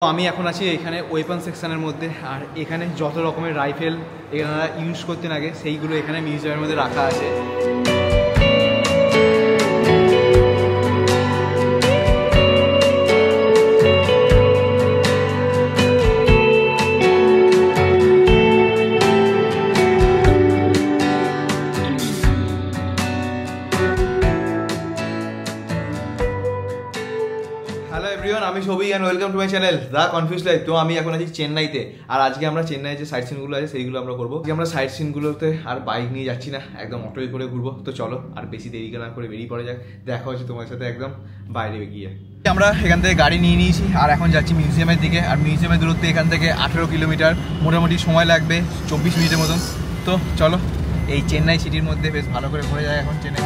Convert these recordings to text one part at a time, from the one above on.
তো আমি এখন আছি এখানে ওয়েপন সেকশনের মধ্যে, আর এখানে যত রকমের রাইফেল এনারা ইউজ করতেন আগে সেইগুলো এখানে মিউজিয়ামের মধ্যে রাখা আছে। হ্যালো এভরিওয়ান, আমি সবই and welcome to my channel the confuse life. তো আমি এখন আছি চেন্নাইতে, আর আজকে আমরা চেন্নাইয়ে যে সাইট সিনগুলো আছে সেইগুলো আমরা করবো। আজকে আমরা সাইট সিনগুলোতে আর বাইক নিয়ে যাচ্ছি না, একদম অটোয় করে ঘুরবো। তো চলো আর বেশি দেরি না করে বেরিয়ে পড়ে যাক। দেখা হচ্ছে তোমার সাথে একদম বাইরে গিয়ে। আমরা এখান থেকে গাড়ি নিয়ে নিয়েছি আর এখন যাচ্ছি মিউজিয়ামের দিকে। আর মিউজিয়ামের দূরত্ব এখান থেকে 18 কিলোমিটার, মোটামুটি সময় লাগবে 24 মিনিটের মতন। তো চলো এই চেন্নাই সিটির মধ্যে বেশ ভালো করে ঘুরে যায় এখন চেন্নাই।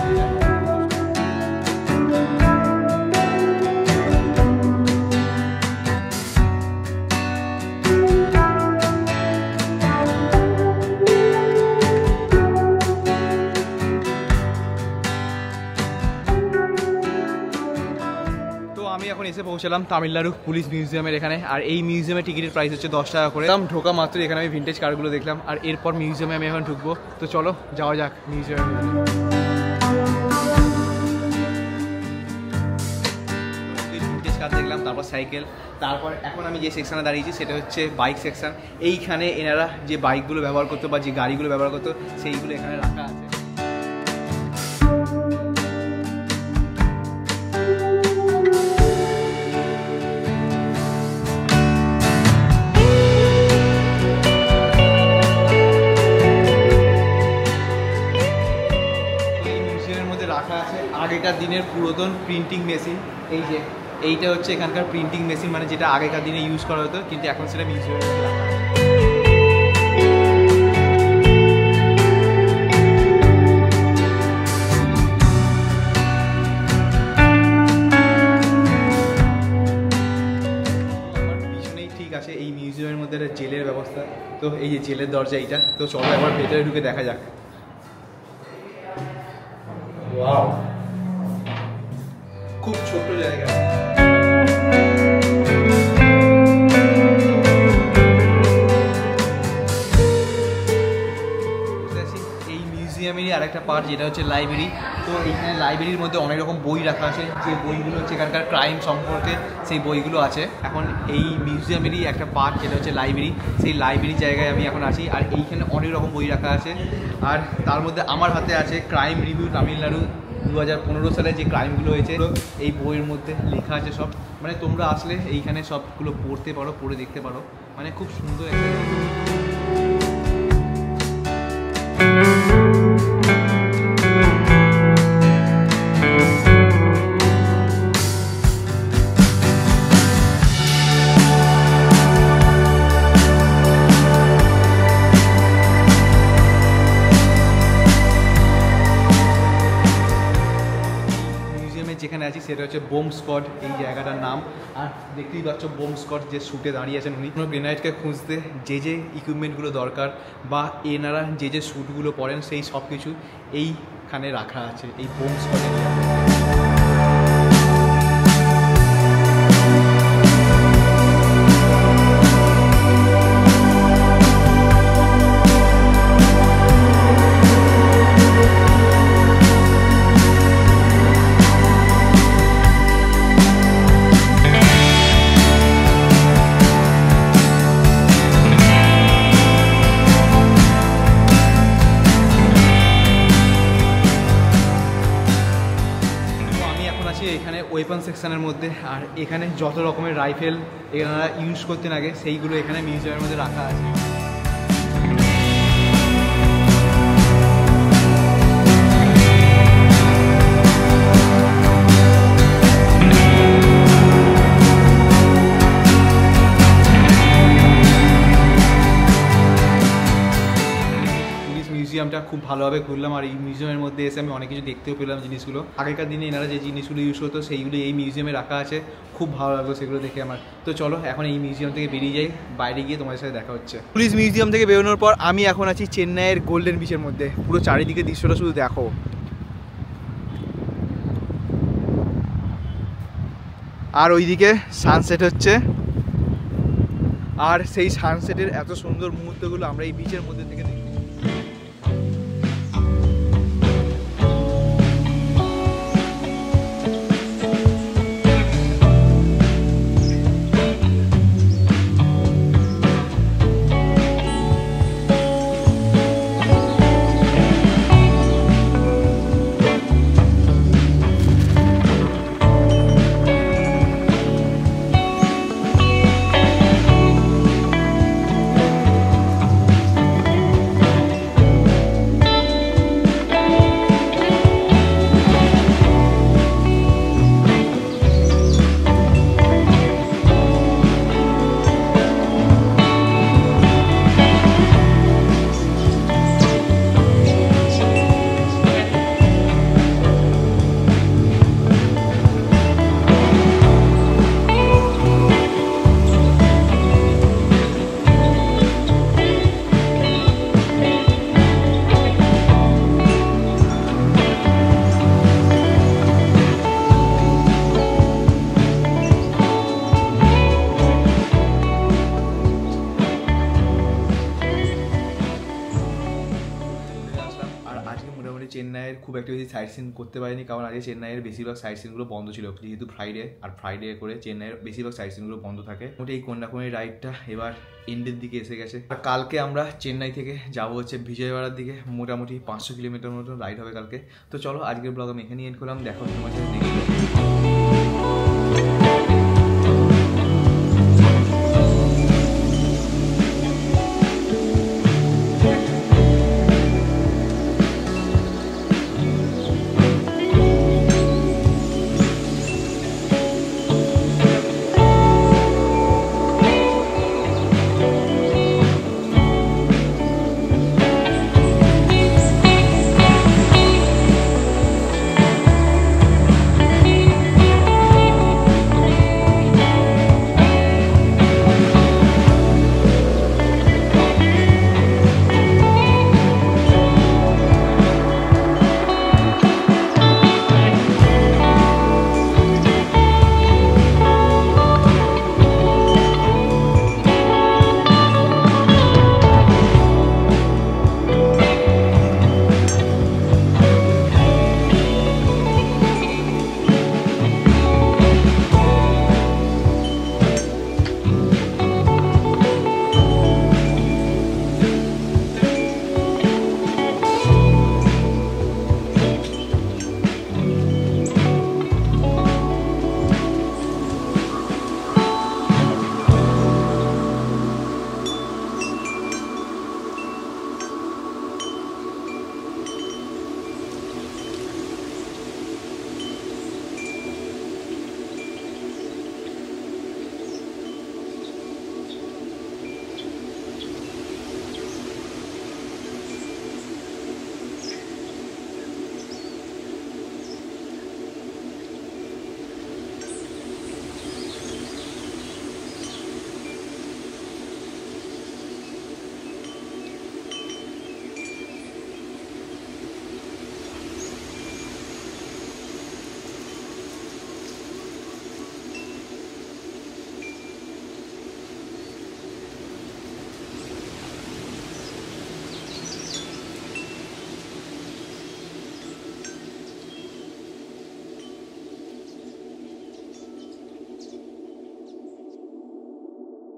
আমি এখন এসে পৌঁছলাম তামিলনাড়ু পুলিশ মিউজিয়ামের এখানে। আর এই মিউজিয়ামের টিকিটের প্রাইস হচ্ছে 10 টাকা করে। ঢোকা মাত্র এখানে আমি ভিন্টেজ কারগুলো দেখলাম, আর এরপর মিউজিয়ামে আমি এখন ঢুকবো। তো চলো যাওয়া যাক মিউজিয়ামে। ভিন্টেজ কার দেখলাম, তারপর সাইকেল, তারপর এখন আমি যে সেকশনে দাঁড়িয়েছি সেটা হচ্ছে বাইক সেকশন। এইখানে এনারা যে বাইকগুলো ব্যবহার করতো বা যে গাড়িগুলো ব্যবহার করতো সেইগুলো এখানে রাখা আছে। রাখা আছে আগেকার দিনের পুরাতন প্রিন্টিং মেশিন। এই যে এইটা হচ্ছে এখানকার প্রিন্টিং মেশিন, মানে যেটা আগেকার দিনে ইউজ করা হতো, কিন্তু এখন সেটা মিউজিয়ামে রাখা আছে। আমার পিছনেই ঠিক আছে এই মিউজিয়ামের মধ্যে একটা জেলের ব্যবস্থা। তো এই যে জেলের দরজা এইটা, তো চলো একবার ভেতরে ঢুকে দেখা যাক। ওয়াও, খুব ছোট জায়গা। এই মিউজিয়ামেরই আরেকটা পার্ট যেটা হচ্ছে লাইব্রেরি। তো এইখানে লাইব্রেরির মধ্যে অনেক রকম বই রাখা আছে, যে বইগুলো হচ্ছে এখানকার ক্রাইম সম্পর্কে সেই বইগুলো আছে। এখন এই মিউজিয়ামেরই একটা পার্ট যেটা হচ্ছে লাইব্রেরি, সেই লাইব্রেরি জায়গায় আমি এখন আছি। আর এইখানে অনেক রকম বই রাখা আছে, আর তার মধ্যে আমার হাতে আছে ক্রাইম রিভিউ তামিলনাড়ু 2015 সালে যে ক্রাইমগুলো হয়েছে এই বইয়ের মধ্যে লেখা আছে সব। মানে তোমরা আসলে এইখানে সবগুলো পড়তে পারো, পড়ে দেখতে পারো, মানে খুব সুন্দর একটা। যেখানে আছি সেটা হচ্ছে বোম স্কোয়াড, এই জায়গাটার নাম। আর দেখতেই পাচ্ছ বোম স্কোয়াড যে শুটে দাঁড়িয়ে আছেন উনি। কোনো গ্রেনাইডকে খুঁজতে যে যে ইকুইপমেন্টগুলো দরকার বা এনারা যে যে শ্যুটগুলো পরেন সেই সব কিছু এইখানে রাখা আছে এই বোম স্কোয়াডে। এখানে ওয়েপন সেকশনের মধ্যে, আর এখানে যত রকমের রাইফেল এনারা ইউজ করতেন আগে সেইগুলো এখানে মিউজিয়ামের মধ্যে রাখা আছে। মিউজিয়ামটা খুব ভালোভাবে ঘুরলাম, আর এই মিউজিয়ামের মধ্যে এসে আমি অনেক কিছু দেখতেও পেলাম জিনিসগুলো। আগেকার দিনে এনারা যে জিনিসগুলো ইউজ করতো সেইগুলো এই মিউজিয়ামে রাখা আছে, খুব ভালো লাগলো সেগুলো দেখে আমার। তো চলো এখন এই মিউজিয়াম থেকে বেরিয়ে যাই, বাইরে গিয়ে তোমাদের সাথে দেখা হচ্ছে। পুলিশ মিউজিয়াম থেকে বেরোনোর পর আমি এখন আছি চেন্নাইয়ের গোল্ডেন বিচের মধ্যে। পুরো চারিদিকে দৃশ্যটা শুধু দেখো। আর ওইদিকে সানসেট হচ্ছে, আর সেই সানসেটের এত সুন্দর মুহূর্তগুলো আমরা এই বিচের মধ্যে থেকে দেখি। চেন্নাইয়ের খুব একটা বেশি সাইট সিন করতে পারিনি, কারণ আজকে চেন্নাইয়ের বেশিরভাগ সাইট সিনগুলো বন্ধ ছিল, যেহেতু ফ্রাইডে করে চেন্নাইয়ের বেশিরভাগ সাইট সিনগুলো বন্ধ থাকে। মোটামুটি এই কন্যাকুমারী রাইডটা এবার এন্ডের দিকে এসে গেছে। আর কালকে আমরা চেন্নাই থেকে যাবো হচ্ছে বিজয়ওয়াড়ার দিকে, মোটামুটি 500 কিলোমিটার মতো রাইড হবে কালকে। তো চলো আজকের ব্লগ আমি এখানেই এন্ড করলাম, দেখো তোমার সাথে দেখি।